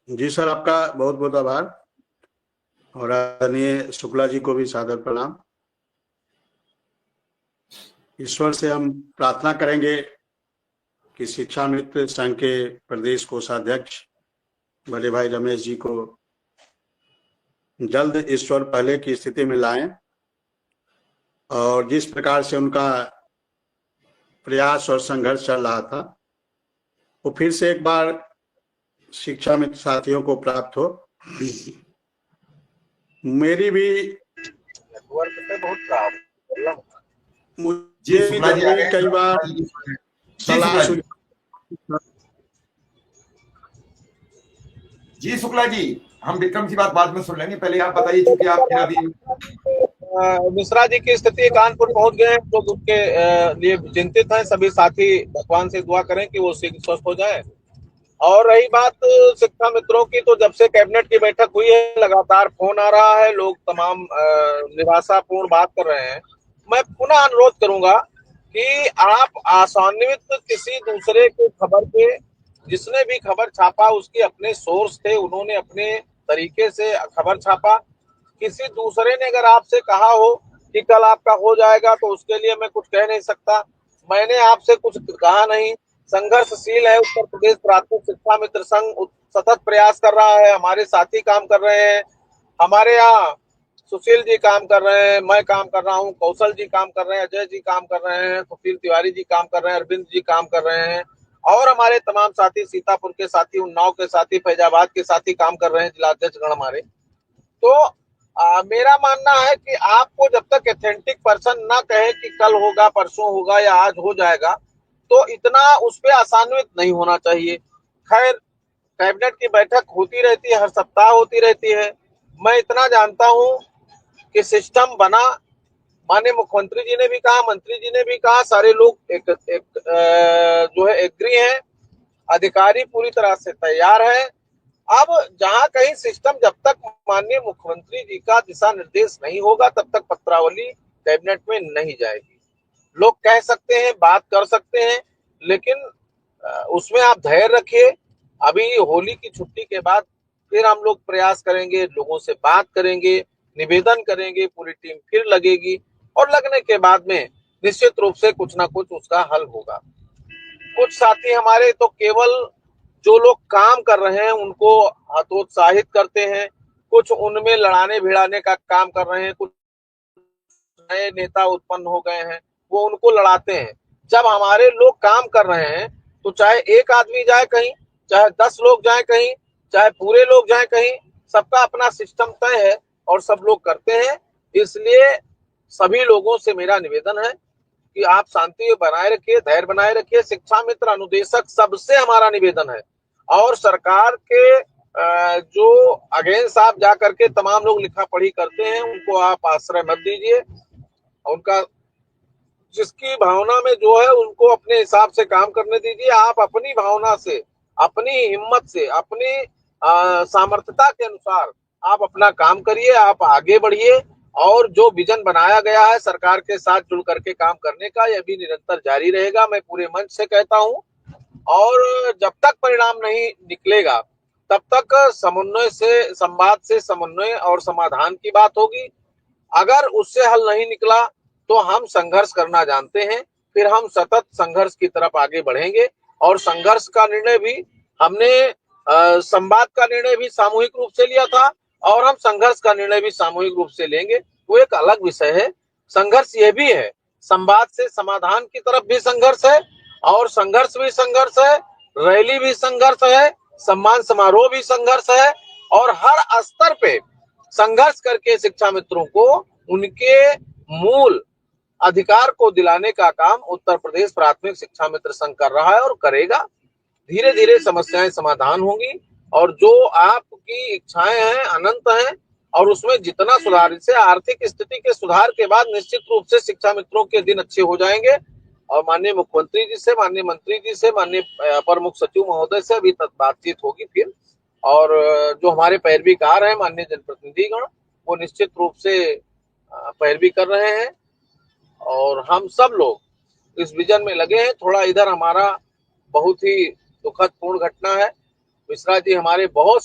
जी sir, आपका बहुत बहुत आभार और आदरणीय शुक्ला जी को भी सादर प्रणाम। ईश्वर से हम प्रार्थना करेंगे कि शिक्षा मित्र संघ के प्रदेश कोषाध्यक्ष बड़े भाई रमेश जी को जल्द ईश्वर पहले की स्थिति में लाएं और जिस प्रकार से उनका प्रयास और संघर्ष चल रहा था वो फिर से एक बार शिक्षा मित्र साथियों को प्राप्त हो। मेरी भी नेटवर्क पे बहुत प्रॉब्लम। मुझे भी जब भी कई बार सलाह जी शुक्ला जी, हम विक्रम की बात बाद में सुन लेंगे, पहले आप बताइए, चूंकि आप फिर अभी मिश्रा जी की स्थिति कानपुर पहुंच गए हैं, लोग उनके लिए चिंतित हैं। सभी साथी भगवान से दुआ करें कि वो शीघ्र स्वस्थ हो जाए। और रही बात शिक्षा मित्रों की, तो जब से कैबिनेट की बैठक हुई है लगातार फोन आ रहा है, लोग तमाम निराशापूर्ण बात कर रहे हैं। मैं पुनः अनुरोध करूंगा कि आप आसान्वित किसी दूसरे के खबर पे, जिसने भी खबर छापा उसके अपने सोर्स थे, उन्होंने अपने तरीके से खबर छापा। किसी दूसरे ने अगर आपसे कहा हो कि कल आपका हो जाएगा, तो उसके लिए मैं कुछ कह नहीं सकता। मैंने आपसे कुछ कहा नहीं। संघर्षशील है उत्तर प्रदेश प्राथमिक शिक्षा मित्र संघ, सतत प्रयास कर रहा है। हमारे साथी काम कर रहे हैं, हमारे यहाँ सुशील जी काम कर रहे हैं, मैं काम कर रहा हूँ, कौशल जी काम कर रहे हैं, अजय जी काम कर रहे हैं, सुशील तिवारी जी काम कर रहे हैं, अरविंद जी काम कर रहे हैं, और हमारे तमाम साथी सीतापुर के साथी, उन्नाव के साथी, फैजाबाद के साथी काम कर रहे हैं, जिलाध्यक्ष गण हमारे। तो मेरा मानना है कि आपको जब तक ऑथेंटिक पर्सन ना कहे कि कल होगा, परसों होगा या आज हो जाएगा, तो इतना उस पर आसान्वित नहीं होना चाहिए। खैर, कैबिनेट की बैठक होती रहती है, हर सप्ताह होती रहती है। मैं इतना जानता हूं कि सिस्टम बना, माननीय मुख्यमंत्री जी ने भी कहा, मंत्री जी ने भी कहा, सारे लोग जो है एग्री हैं, अधिकारी पूरी तरह से तैयार है। अब जहां कहीं सिस्टम, जब तक माननीय मुख्यमंत्री जी का दिशा निर्देश नहीं होगा तब तक पत्रावली कैबिनेट में नहीं जाएगी। लोग कह सकते हैं, बात कर सकते हैं, लेकिन उसमें आप धैर्य रखिए। अभी होली की छुट्टी के बाद फिर हम लोग प्रयास करेंगे, लोगों से बात करेंगे, निवेदन करेंगे, पूरी टीम फिर लगेगी और लगने के बाद में निश्चित रूप से कुछ ना कुछ उसका हल होगा। कुछ साथी हमारे तो केवल जो लोग काम कर रहे हैं उनको हतोत्साहित करते हैं, कुछ उनमें लड़ाने भिड़ाने का काम कर रहे हैं, कुछ नए नेता उत्पन्न हो गए हैं, वो उनको लड़ाते हैं। जब हमारे लोग काम कर रहे हैं तो चाहे एक आदमी जाए कहीं, चाहे 10 लोग जाए कहीं, चाहे पूरे लोग जाए कहीं, सबका अपना सिस्टम तय है और सब लोग करते हैं। इसलिए सभी लोगों से मेरा निवेदन है कि आप शांति बनाए रखिए, धैर्य बनाए रखिए। शिक्षा मित्र, अनुदेशक, सबसे हमारा निवेदन है। और सरकार के जो अगेंस्ट आप जा करके तमाम लोग लिखा पढ़ी करते हैं, उनको आप आश्रय मत दीजिए। उनका जिसकी भावना में जो है उनको अपने हिसाब से काम करने दीजिए। आप अपनी भावना से, अपनी हिम्मत से, अपनी सामर्थ्यता के अनुसार आप अपना काम करिए, आप आगे बढ़िए। और जो विजन बनाया गया है सरकार के साथ जुड़ करके काम करने का, यह भी निरंतर जारी रहेगा, मैं पूरे मंच से कहता हूं। और जब तक परिणाम नहीं निकलेगा तब तक समन्वय से, संवाद से समन्वय और समाधान की बात होगी। अगर उससे हल नहीं निकला तो हम संघर्ष करना जानते हैं, फिर हम सतत संघर्ष की तरफ आगे बढ़ेंगे। और संघर्ष का निर्णय भी हमने, संवाद का निर्णय भी सामूहिक रूप से लिया था और हम संघर्ष का निर्णय भी सामूहिक रूप से लेंगे। वो एक अलग विषय है। संघर्ष ये भी है, संवाद से समाधान की तरफ भी संघर्ष है, और संघर्ष भी संघर्ष है, रैली भी संघर्ष है, सम्मान समारोह भी संघर्ष है। और हर स्तर पे संघर्ष करके शिक्षा मित्रों को उनके मूल अधिकार को दिलाने का काम उत्तर प्रदेश प्राथमिक शिक्षा मित्र संघ कर रहा है और करेगा। धीरे धीरे समस्याएं समाधान होंगी और जो आपकी इच्छाएं हैं अनंत हैं, और उसमें जितना सुधार, इससे आर्थिक स्थिति के सुधार के बाद निश्चित रूप से शिक्षा मित्रों के दिन अच्छे हो जाएंगे। और माननीय मुख्यमंत्री जी से, माननीय मंत्री जी से, माननीय अपर मुख्य सचिव महोदय से अभी तक बातचीत होगी फिर। और जो हमारे पैरवीकार हैं माननीय जनप्रतिनिधिगण, वो निश्चित रूप से पैरवी कर रहे हैं और हम सब लोग इस विजन में लगे हैं। थोड़ा इधर हमारा बहुत ही दुखद पूर्ण घटना है, मिश्रा जी हमारे बहुत